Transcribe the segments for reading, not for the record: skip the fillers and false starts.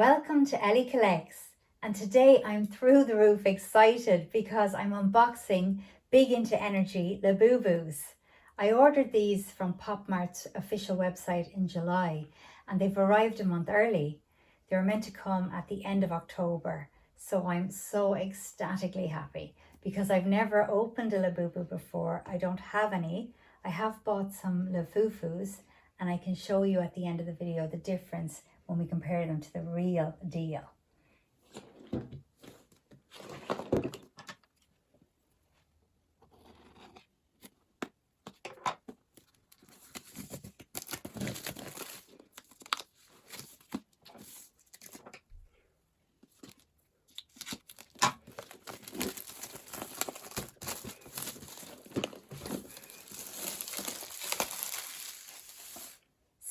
welcome to Ellie Collects. And today I'm through the roof excited because I'm unboxing Big Into Energy Labubus. I ordered these from Pop Mart's official website in July and they've arrived a month early. They were meant to come at the end of October, so I'm so ecstatically happy because I've never opened a Labubu before. I don't have any. I have bought some Lafufus and I can show you at the end of the video the difference when we compare them to the real deal.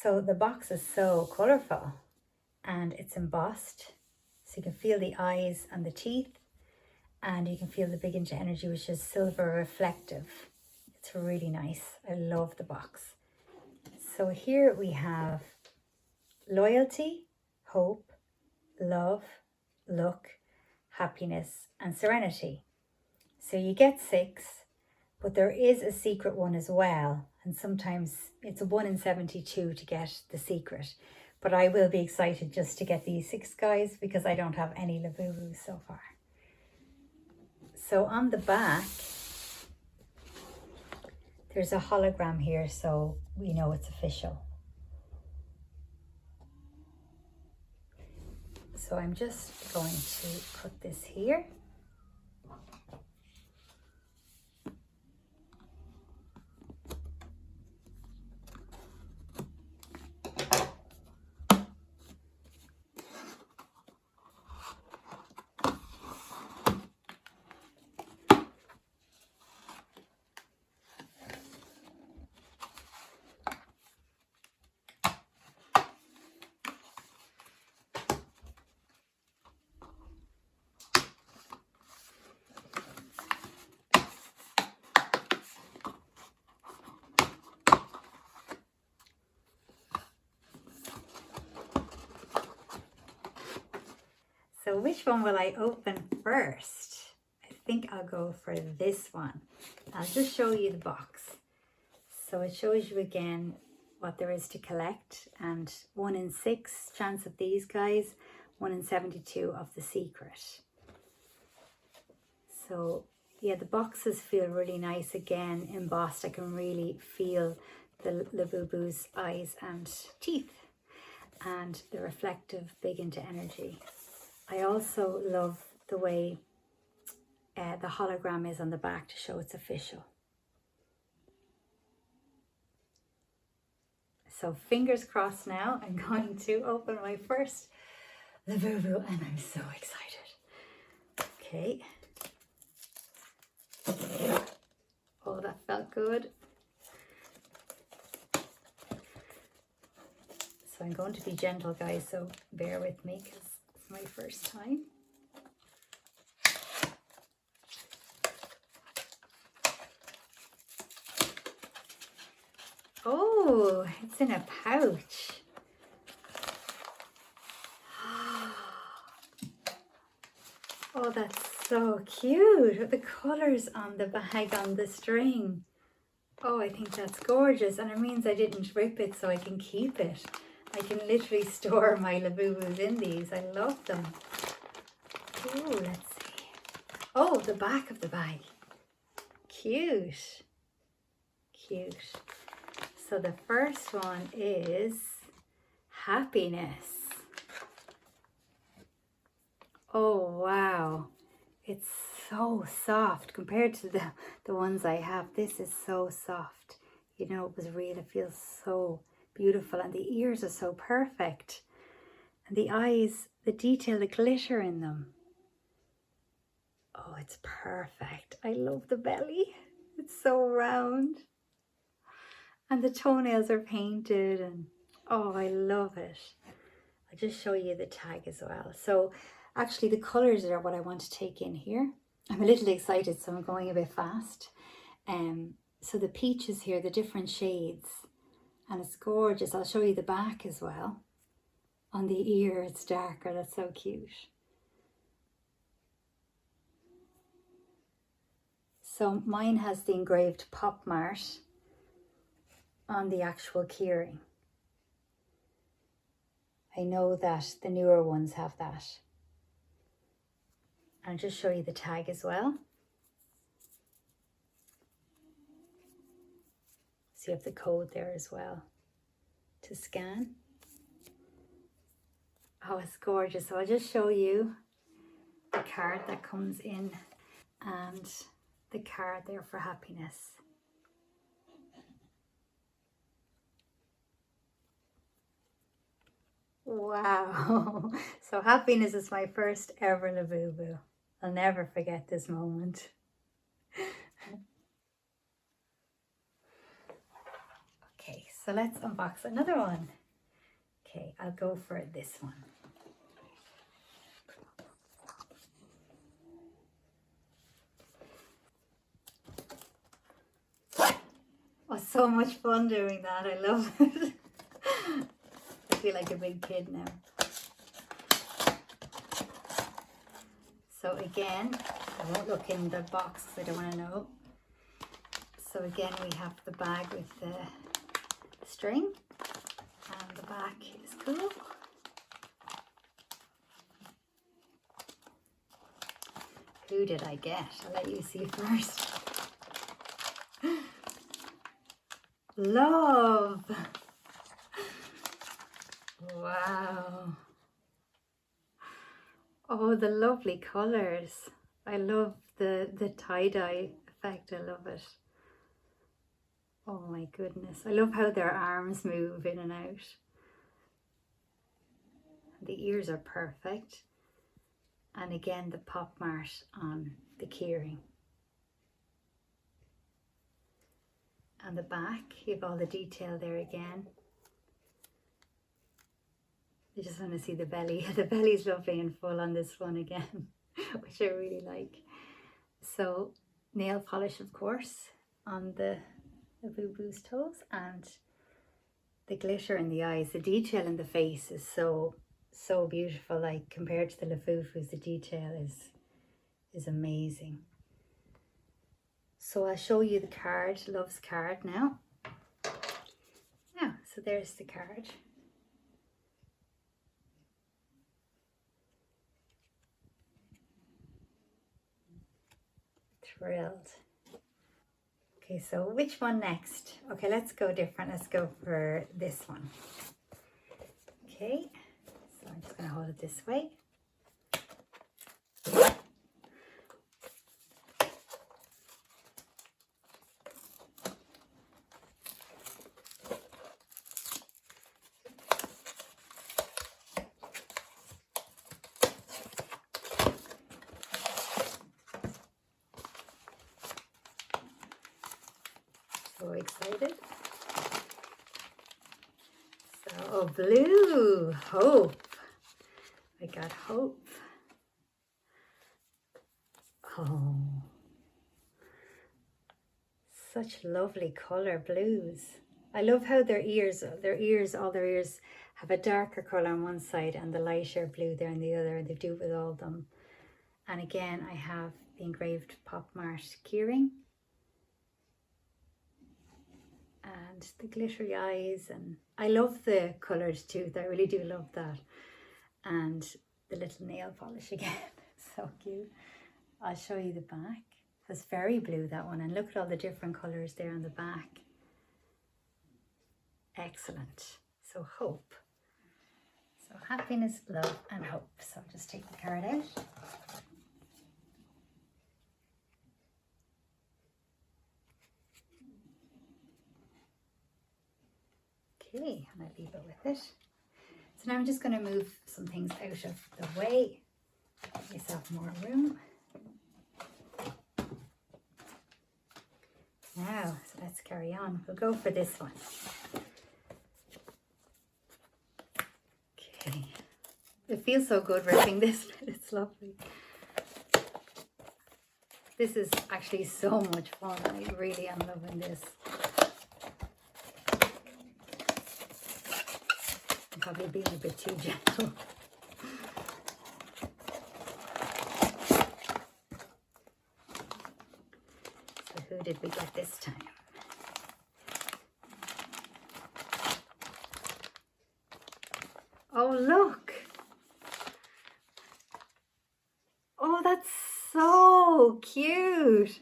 So the box is so colourful and it's embossed, so you can feel the eyes and the teeth, and you can feel the Big Into Energy, which is silver reflective. It's really nice. I love the box. So here we have loyalty, hope, love, luck, happiness and serenity. So you get 6, but there is a secret one as well, and sometimes it's a 1 in 72 to get the secret. But I will be excited just to get these 6 guys because I don't have any Labubu so far. So on the back, there's a hologram here, so we know it's official. So I'm just going to put this here. So which one will I open first? I think I'll go for this one. I'll just show you the box. So it shows you again what there is to collect, and 1 in 6 chance of these guys, 1 in 72 of the secret. So yeah, the boxes feel really nice again, embossed. I can really feel the Labubu's eyes and teeth and the reflective Big Into Energy. I also love the way the hologram is on the back to show it's official. So fingers crossed now, I'm going to open my first Labubu and I'm so excited. Okay. Oh, that felt good. So I'm going to be gentle, guys, so bear with me because it's my first time. Oh, it's in a pouch. Oh, that's so cute with the colours on the bag on the string. Oh, I think that's gorgeous, and it means I didn't rip it, so I can keep it. I can literally store my Labubus in these. I love them. Oh, let's see. Oh, the back of the bag. Cute. Cute. So the first one is happiness. Oh, wow. It's so soft compared to the ones I have. This is so soft. You know, it was real. It feels so beautiful, and the ears are so perfect, and the eyes, the detail, the glitter in them. Oh, it's perfect. I love the belly. It's so round, and the toenails are painted, and oh, I love it. I'll just show you the tag as well. So actually the colors are what I want to take in here. I'm a little excited, so I'm going a bit fast. So the peaches here, the different shades, and it's gorgeous. I'll show you the back as well on the ear it's darker. That's so cute. So mine has the engraved Pop Mart on the actual keyring. I know that the newer ones have that. And I'll just show you the tag as well. So you have the code there as well to scan. Oh, it's gorgeous. So I'll just show you the card that comes in and the card there for happiness. Wow. So happiness is my first ever Labubu. I'll never forget this moment. Okay, so let's unbox another one. Okay, I'll go for this one. Oh, so much fun doing that. I love it. I feel like a big kid now. So again, I won't look in the box because I don't want to know. So again, we have the bag with the string, and the back is cool. Who did I get? I'll let you see first. Love! Wow! Oh, the lovely colours. I love the tie-dye effect. I love it. Oh my goodness. I love how their arms move in and out. The ears are perfect. And again, the Pop Mart on the keyring. And the back, you have all the detail there again. I just want to see the belly. The belly's lovely and full on this one again, which I really like. So nail polish, of course, on the Labubu's toes, and the glitter in the eyes. The detail in the face is so beautiful. Like compared to the Lafufu's, the detail is amazing. So I'll show you the card, Love's card now. So there's the card. Thrilled. Okay, so which one next? Okay, let's go different. Let's go for this one. Okay, so I'm just going to hold it this way. So excited. So, oh, blue, hope. I got hope. Oh, such lovely color blues. I love how all their ears have a darker color on one side and the lighter blue there on the other, and they do it with all of them. And again, I have the engraved Pop Mart keyring. And the glittery eyes, and I love the colours too. I really do love that. And the little nail polish again, so cute. I'll show you the back. It's very blue, that one, and look at all the different colours there on the back. Excellent. So hope. So happiness, love and hope. So I'll just take the card out. Okay, and I leave it with it. So now I'm just going to move some things out of the way. Give myself more room. Now, so let's carry on. We'll go for this one. Okay. It feels so good ripping this, but it's lovely. This is actually so much fun. I really am loving this. probably being a bit too gentle. So who did we get this time? Oh, look. Oh, that's so cute.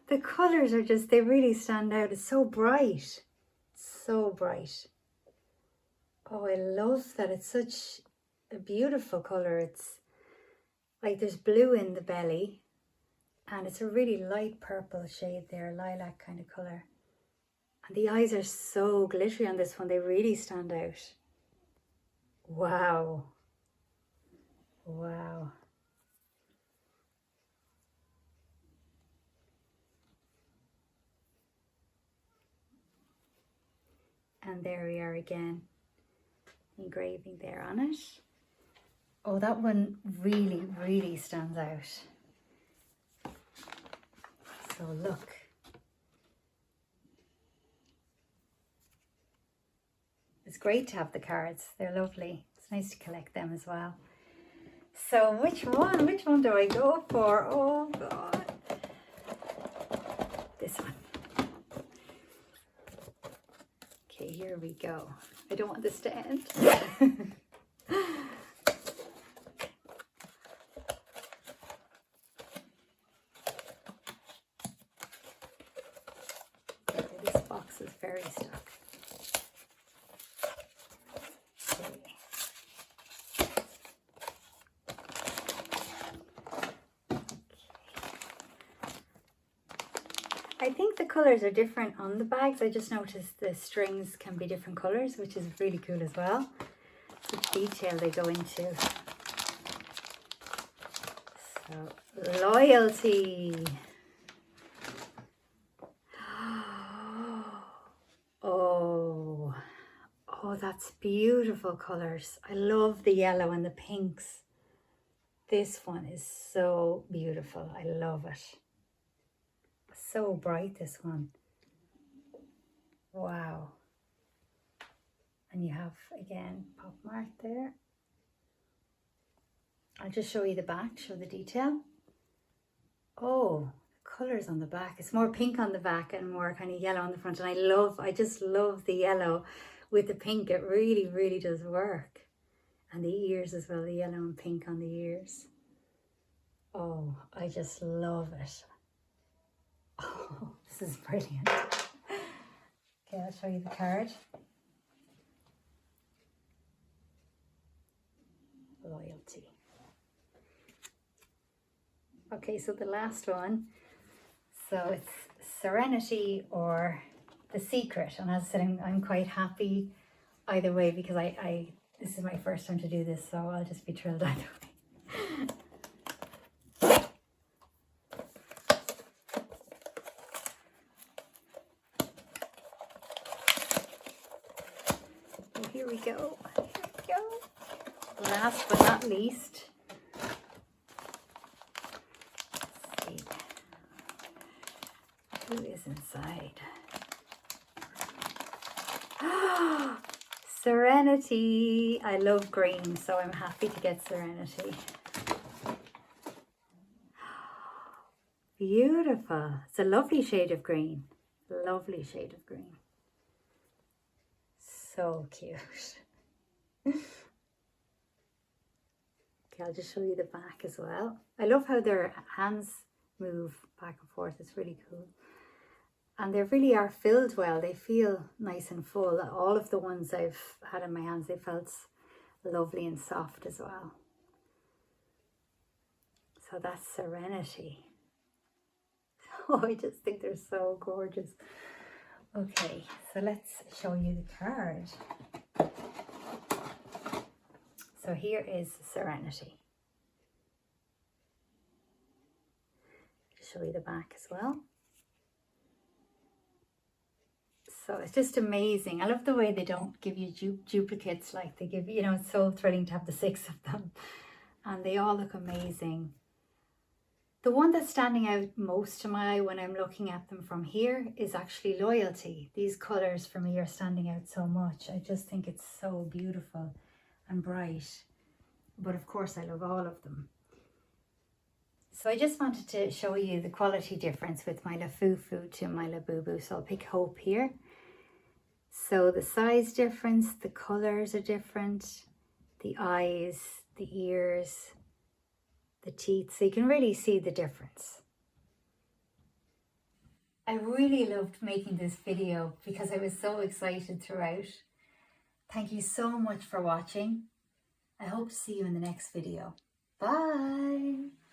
The colors are just, they really stand out. It's so bright. So bright. Oh, I love that. It's such a beautiful color. It's like there's blue in the belly and it's a really light purple shade there, lilac kind of color. And the eyes are so glittery on this one. They really stand out. Wow. Wow. And there we are again, engraving there on it. Oh, that one really, really stands out. So look. It's great to have the cards. They're lovely. It's nice to collect them as well. So which one do I go for? Oh God. This one. Okay, here we go. I don't want this to end. This box is very stuck. I think the colours are different on the bags. I just noticed the strings can be different colours, which is really cool as well. Which detail they go into. So, loyalty. Oh, that's beautiful colours. I love the yellow and the pinks. This one is so beautiful. I love it. So bright, this one. Wow. And you have again Pop Mart there. I'll just show you the back, show the detail. Oh, the colours on the back. It's more pink on the back and more kind of yellow on the front. And I just love the yellow with the pink. It really, really does work. And the ears as well, the yellow and pink on the ears. Oh, I just love it. Oh, this is brilliant. Okay, I'll show you the card. Loyalty. Okay, so the last one. So it's Serenity or The Secret. And as I said, I'm quite happy either way because this is my first time to do this, so I'll just be thrilled either way. Here we go. Here we go. Last but not least. Let's see. Who is inside? Serenity. I love green, so I'm happy to get Serenity. Beautiful. It's a lovely shade of green. Lovely shade of green. So cute. Okay, I'll just show you the back as well. I love how their hands move back and forth. It's really cool. And they really are filled well. They feel nice and full. All of the ones I've had in my hands, they felt lovely and soft as well. So that's Serenity. Oh, I just think they're so gorgeous. Okay, so let's show you the card. So here is Serenity. Show you the back as well. So it's just amazing. I love the way they don't give you duplicates like they give, you know, it's so thrilling to have the 6 of them. And they all look amazing. The one that's standing out most to my eye when I'm looking at them from here is actually Loyalty. These colours for me are standing out so much. I just think it's so beautiful. and bright. But of course I love all of them. So I just wanted to show you the quality difference with my Lafufu to my Labubu. So I'll pick Hope here. So the size difference, the colours are different, the eyes, the ears, the teeth. So you can really see the difference. I really loved making this video because I was so excited throughout. Thank you so much for watching. I hope to see you in the next video. Bye!